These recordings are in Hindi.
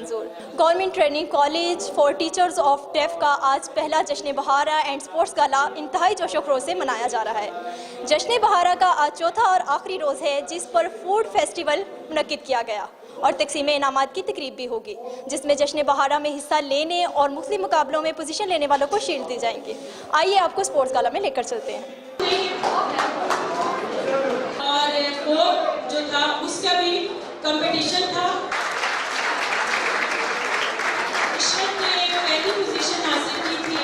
मंजूर। Government training college for teachers of deaf का आज पहला जश्न बहारा एंड स्पोर्ट्स गाला इंतहाई जोशो खरोश से मनाया जा रहा है। जश्न बहारा का आज चौथा और आखिरी रोज़ है, जिस पर फूड फेस्टिवल मुनक्किद किया गया और तकसीम इनामात की तकरीब भी होगी, जिसमें जश्न बहारा में हिस्सा लेने और मुख्तलिफ मुकाबलों में पोजीशन लेने वालों को शील्ड दी जाएंगी। आइए आपको स्पोर्ट्स गाला में लेकर चलते हैं। और जो था उसका भी कंपटीशन था। इशरत ने पहली पोजीशन हासिल की थी।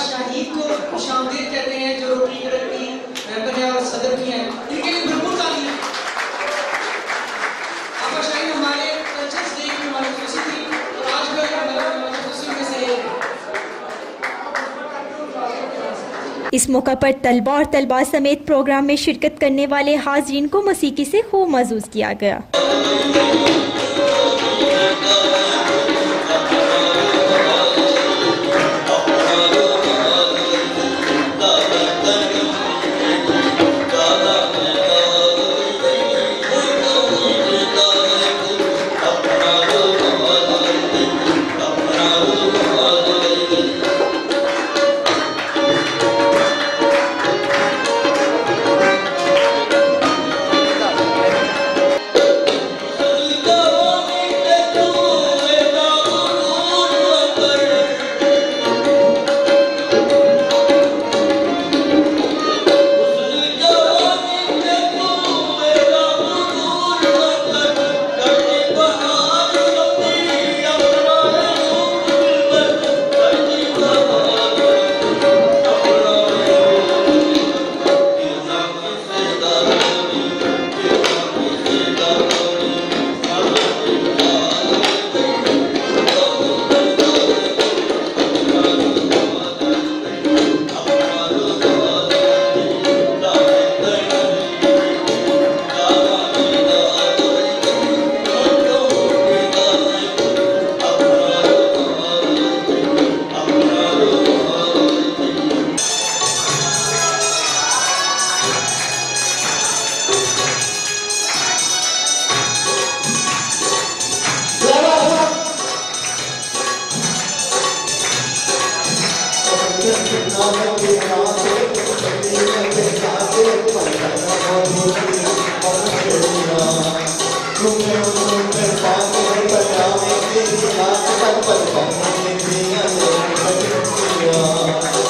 शहीद को खुशामदीद कहते हैं, जो रोटरी क्लब की मेंबर है और सदर भी हैं। इनके लिए भरपूर तालियां। आपका शाहीन हमारे कल्चर्स डे की हमारी खुशी थी और आज भी हमारी खुशी में से इस मौका पर तलबा और तलबा समेत प्रोग्राम में शिरकत करने वाले हाज़रीन को मौसीकी से खूब महसूस किया गया।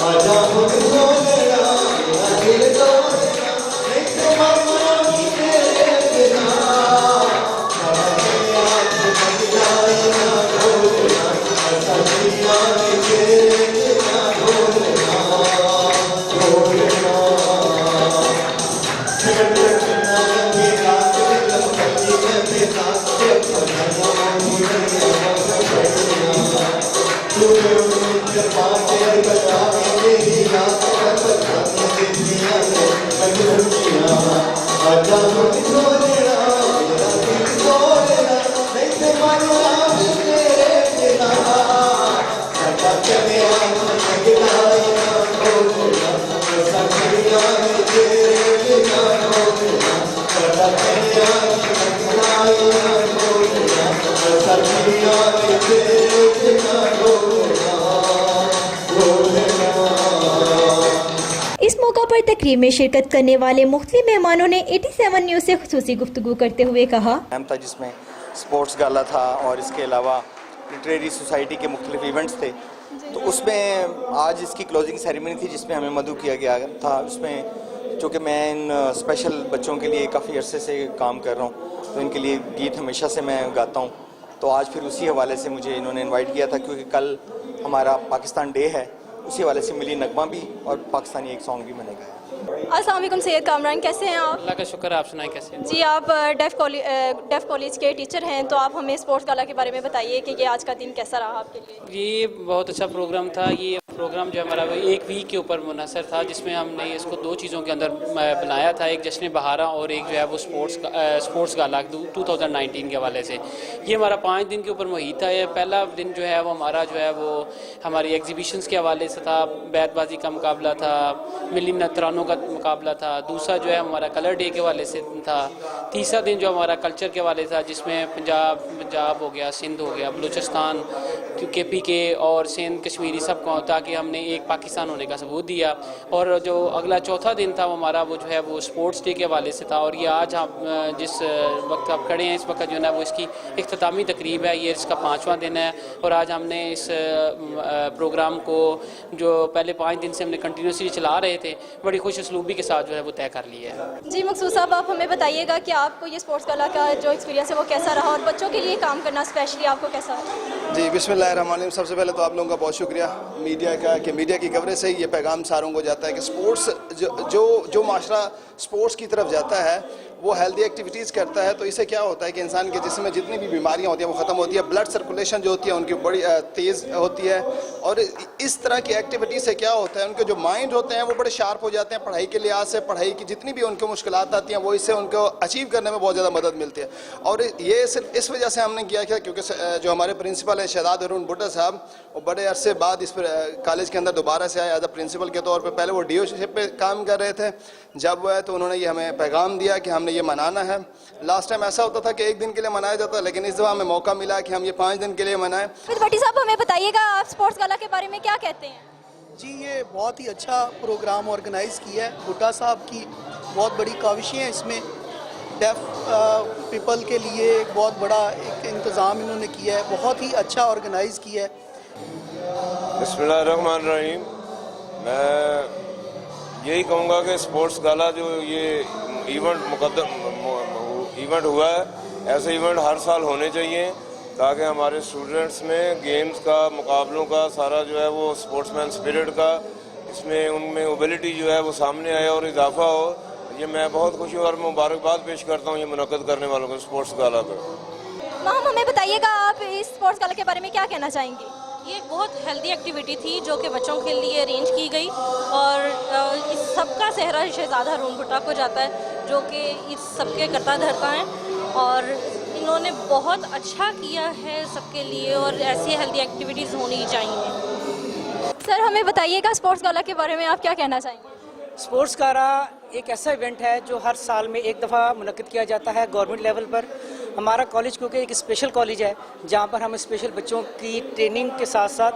आजा इस मौका पर तकरीब में शिरकत करने वाले मुख्तलिफ मेहमानों ने 87 न्यूज़ से खुसूसी गुफ्तगू करते हुए कहा था जिसमें स्पोर्ट्स गाला था और इसके अलावा लिटरेरी सोसाइटी के मुख्तलिफ इवेंट्स थे। तो उसमें आज इसकी क्लोजिंग सेरेमनी थी जिसमें हमें मदऊ किया गया था। उसमें चूँकि मैं इन स्पेशल बच्चों के लिए काफ़ी अरसे से काम कर रहा हूँ तो इनके लिए गीत हमेशा से मैं गाता हूँ। तो आज फिर उसी हवाले से मुझे इन्होंने इनवाइट किया था क्योंकि कल हमारा पाकिस्तान डे है, उसी हवाले से मिली नगमा भी और पाकिस्तानी एक सॉन्ग भी मैंने गाया। अस्सलाम वालेकुम सैयद कामरान, कैसे हैं आप? अल्लाह का शुक्र है, आप सुनाएं कैसे हैं? जी, आप डेफ कॉलेज के टीचर हैं, तो आप हमें स्पोर्ट्स गाला के बारे में बताइए कि ये आज का दिन कैसा रहा आपके लिए? ये बहुत अच्छा प्रोग्राम था। ये प्रोग्राम जो हमारा एक वीक के ऊपर मुनहसर था जिसमें हमने इसको दो चीज़ों के अंदर बनाया था, एक जश्न बहारा और एक जो है वो स्पोर्ट्स गाला 2019 के हवाले से। ये हमारा 5 दिन के ऊपर मुहित था। ये पहला दिन जो है वो हमारा जो है वो हमारी एग्जीबिशंस के हवाले से था, बैतबाजी का मुकाबला था, मिली नतरानों का मुकाबला था। दूसरा जो है हमारा कलर डे के हवाले से था। तीसरा दिन जो हमारा कल्चर के हवाले था जिसमें पंजाब हो गया, सिंध हो गया, बलूचिस्तान, KPK और सिंध कश्मीरी सबको, ताकि हमने एक पाकिस्तान होने का सबूत दिया। और जो अगला चौथा दिन था वो हमारा वो जो है वो स्पोर्ट्स डे के हवाले से था। और ये आज हम जिस वक्त आप खड़े हैं इस वक्त जो है ना वो इसकी इख्तितामी तकरीब है, ये इसका 5वां दिन है। और आज हमने इस प्रोग्राम को जो पहले 5 दिन से हमने कंटिन्यूसली चला रहे थे बड़ी खुश उसलूबी के साथ जो है वो तय कर लिया है। जी मकसूद साहब, आप हमें बताइएगा कि आपको ये स्पोर्ट्स गाला का जो एक्सपीरियंस है वो कैसा रहा और बच्चों के लिए काम करना स्पेशली आपको कैसा रहा? जी बिस्मिल्लाहिर्रहमानिर्रहीम। सबसे पहले तो आप लोगों का बहुत शुक्रिया मीडिया का कि मीडिया की कवरेज से ही ये पैगाम सारों को जाता है कि स्पोर्ट्स जो माशरा स्पोर्ट्स की तरफ जाता है वो हेल्दी एक्टिविटीज़ करता है। तो इससे क्या होता है कि इंसान के जिस्म में जितनी भी बीमारियां होती हैं वो ख़त्म होती है, ब्लड सर्कुलेशन जो होती है उनकी बड़ी तेज़ होती है। और इस तरह की एक्टिविटी से क्या होता है, उनके जो माइंड होते हैं वो बड़े शार्प हो जाते हैं। पढ़ाई के लिहाज से पढ़ाई की जितनी भी उनको मुश्किलात आती हैं वो इससे उनको अचीव करने में बहुत ज़्यादा मदद मिलती है। और ये सिर्फ इस वजह से हमने किया कि क्योंकि जो हमारे प्रिंसिपल हैं शहजाद अरुण भुट्टो साहब, वो बड़े अरसे बाद इस कॉलेज के अंदर दोबारा से आए एज अ प्रिंसिपल के तौर पर। पहले वो DO-शिप पे काम कर रहे थे, जब वो है तो उन्होंने ये हमें पैगाम दिया कि हमने ये मनाना है। लास्ट टाइम ऐसा होता था कि 1 दिन के लिए मनाया जाता, लेकिन इस दफ़ा हमें मौका मिला कि हम ये 5 दिन के लिए मनाएं। भट्टी साहब, हमें बताइएगा आप स्पोर्ट्स गाला के बारे में क्या कहते हैं? जी, ये बहुत ही अच्छा प्रोग्राम ऑर्गेनाइज़ किया है। भुट्टा साहब की बहुत बड़ी काविशें हैं इसमें। डेफ पीपल के लिए एक बहुत बड़ा एक इंतज़ाम इन्होंने किया है, बहुत ही अच्छा ऑर्गेनाइज़ किया है। बिस्मिल्लाहिर्रहमानिर्रहीम। मैं यही कहूँगा कि स्पोर्ट्स गाला जो ये इवेंट हुआ है, ऐसे इवेंट हर साल होने चाहिए ताकि हमारे स्टूडेंट्स में गेम्स का, मुकाबलों का, सारा जो है वो स्पोर्ट्समैन स्पिरिट का, इसमें उनमें एबिलिटी जो है वो सामने आए और इजाफा हो। ये मैं बहुत खुशी और मुबारकबाद पेश करता हूँ ये मुनक़्क़द करने वालों को स्पोर्ट्स गाला पर। मैम, हमें बताइएगा आप इस स्पोर्ट्स गाला के बारे में क्या कहना चाहेंगे? ये बहुत हेल्दी एक्टिविटी थी जो कि बच्चों के लिए अरेंज की गई और इस सबका सेहरा शहजादा अरुण भुट्टो को जाता है जो कि इस सबके कर्ता धर्ता हैं और इन्होंने बहुत अच्छा किया है सबके लिए और ऐसी हेल्दी एक्टिविटीज़ होनी चाहिए। सर, हमें बताइएगा स्पोर्ट्स गाला के बारे में आप क्या कहना चाहेंगे? स्पोर्ट्स गाला एक ऐसा इवेंट है जो हर साल में एक दफ़ा मुनक़्क़िद किया जाता है गवर्नमेंट लेवल पर। हमारा कॉलेज क्योंकि एक स्पेशल कॉलेज है जहाँ पर हम स्पेशल बच्चों की ट्रेनिंग के साथ साथ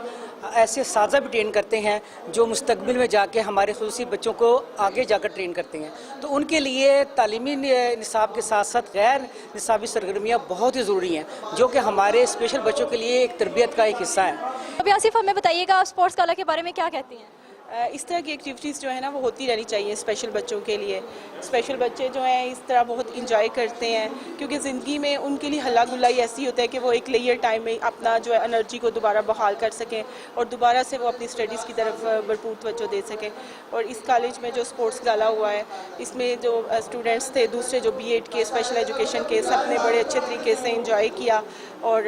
ऐसे साज़ा भी ट्रेन करते हैं जो मुस्तकबिल में जाके हमारे खुसूसी बच्चों को आगे जाकर ट्रेन करते हैं। तो उनके लिए तालीमी निसाब के साथ साथ गैर निसाबी सरगर्मियाँ बहुत ही ज़रूरी हैं जो कि हमारे स्पेशल बच्चों के लिए एक तरबियत का एक हिस्सा है। अभी आसिफ, हमें बताइएगा आप स्पोर्ट्स गाला के बारे में क्या कहते हैं? इस तरह की एक्टिविटीज़ जो है ना वो होती रहनी चाहिए स्पेशल बच्चों के लिए। स्पेशल बच्चे जो हैं इस तरह बहुत इंजॉय करते हैं क्योंकि ज़िंदगी में उनके लिए हल्ला गुल्ला ही ऐसी होता है कि वो एक लेयर टाइम में अपना जो है एनर्जी को दोबारा बहाल कर सकें और दोबारा से वो अपनी स्टडीज़ की तरफ भरपूर तवज्जो दे सकें। और इस कॉलेज में जो स्पोर्ट्स गाला हुआ है इसमें जो स्टूडेंट्स थे दूसरे जो BEd के स्पेशल एजुकेशन के सब ने बड़े अच्छे तरीके से इंजॉय किया और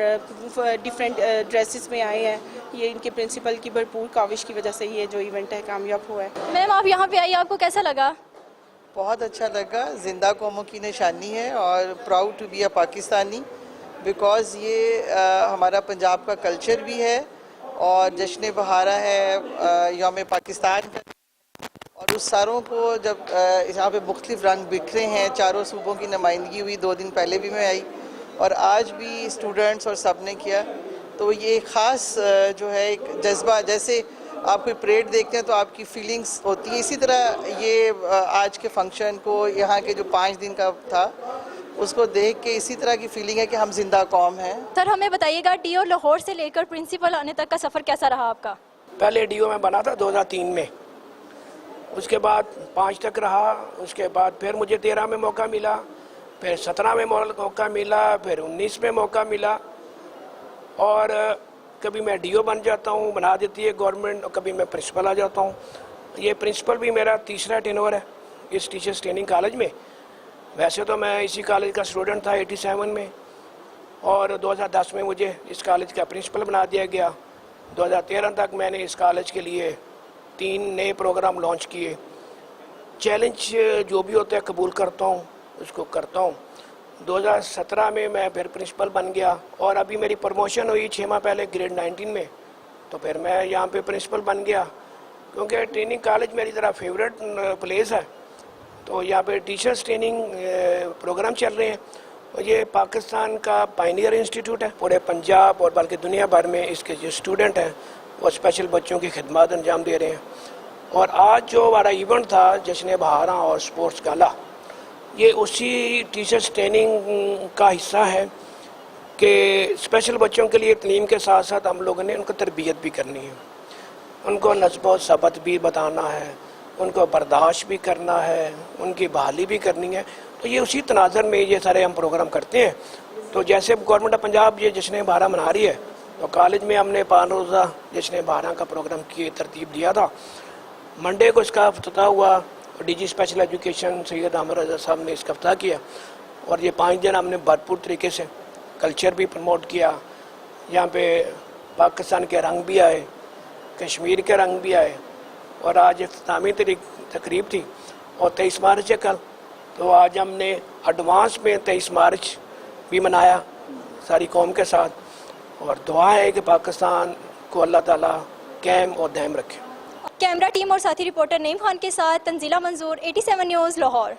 डिफरेंट ड्रेसेस में आए हैं। ये इनके प्रिंसिपल की भरपूर काविश की वजह से ये जो इवेंट है कामयाब हुआ है। मैम आप यहाँ पे आई, आपको कैसा लगा? बहुत अच्छा लगा। जिंदा कौमों की निशानी है और proud to be a Pakistani because ये हमारा पंजाब का कल्चर भी है और जश्न बहारा है यौम पाकिस्तान का। और उस सारों को जब यहाँ पे मुख्तलिफ रंग बिखरे हैं, चारों सूबों की नुमाइंदगी हुई। 2 दिन पहले भी मैं आई और आज भी स्टूडेंट्स और सब ने किया। तो ये ख़ास जो है एक जज्बा, जैसे आप कोई परेड देखते हैं तो आपकी फीलिंग्स होती है, इसी तरह ये आज के फंक्शन को यहाँ के जो 5 दिन का था उसको देख के इसी तरह की फीलिंग है कि हम जिंदा कौम हैं। सर हमें बताइएगा DO लाहौर से लेकर प्रिंसिपल आने तक का सफ़र कैसा रहा आपका? पहले DO में बना था 2003 में, उसके बाद 5 तक रहा, उसके बाद फिर मुझे 13 में मौका मिला, फिर 17 में मौका मिला, फिर 19 में मौका मिला। और कभी मैं DO बन जाता हूँ, बना देती है गवर्नमेंट, और कभी मैं प्रिंसिपल आ जाता हूँ। ये प्रिंसिपल भी मेरा तीसरा टेन्योर है इस टीचर्स ट्रेनिंग कॉलेज में। वैसे तो मैं इसी कॉलेज का स्टूडेंट था 87 में और 2010 में मुझे इस कॉलेज का प्रिंसिपल बना दिया गया। 2013 तक मैंने इस कॉलेज के लिए 3 नए प्रोग्राम लॉन्च किए। चैलेंज जो भी होता है कबूल करता हूँ, उसको करता हूँ। 2017 में मैं फिर प्रिंसिपल बन गया और अभी मेरी प्रमोशन हुई 6 माह पहले ग्रेड 19 में, तो फिर मैं यहाँ पे प्रिंसिपल बन गया क्योंकि ट्रेनिंग कॉलेज मेरी तरह फेवरेट प्लेस है। तो यहाँ पे टीचर्स ट्रेनिंग प्रोग्राम चल रहे हैं और ये पाकिस्तान का पायनियर इंस्टीट्यूट है। पूरे पंजाब और बल्कि दुनिया भर में इसके जो स्टूडेंट हैं वो स्पेशल बच्चों की खिदमत अंजाम दे रहे हैं। और आज जो हमारा इवेंट था जश्न बहारा और स्पोर्ट्स गाला, ये उसी टीचर्स ट्रेनिंग का हिस्सा है कि स्पेशल बच्चों के लिए तालीम के साथ साथ हम लोगों ने उनको तरबियत भी करनी है, उनको नस्ब सबत भी बताना है, उनको बर्दाश्त भी करना है, उनकी बहाली भी करनी है। तो ये उसी तनाज़र में ये सारे हम प्रोग्राम करते हैं। तो जैसे गवर्नमेंट ऑफ पंजाब ये जश्न बहारा मना रही है तो कॉलेज में हमने 5 रोज़ा जश्न बहारा का प्रोग्राम की तरतीब दिया था। मंडे को इसका इफ्तिताह हुआ और DG special education Syed Aamir Raza साहब ने इसका इफ्तिताह किया और ये 5 दिन हमने भरपूर तरीके से कल्चर भी प्रमोट किया। यहाँ पे पाकिस्तान के रंग भी आए, कश्मीर के रंग भी आए और आज इख्तितामी तकरीब थी और 23 मार्च है कल, तो आज हमने एडवांस में 23 मार्च भी मनाया सारी कौम के साथ। और दुआ है कि पाकिस्तान को अल्लाह ताला कायम और दायम रखे। कैमरा टीम और साथी रिपोर्टर नईम खान के साथ तंजीला मंजूर, 87 न्यूज़ लाहौर।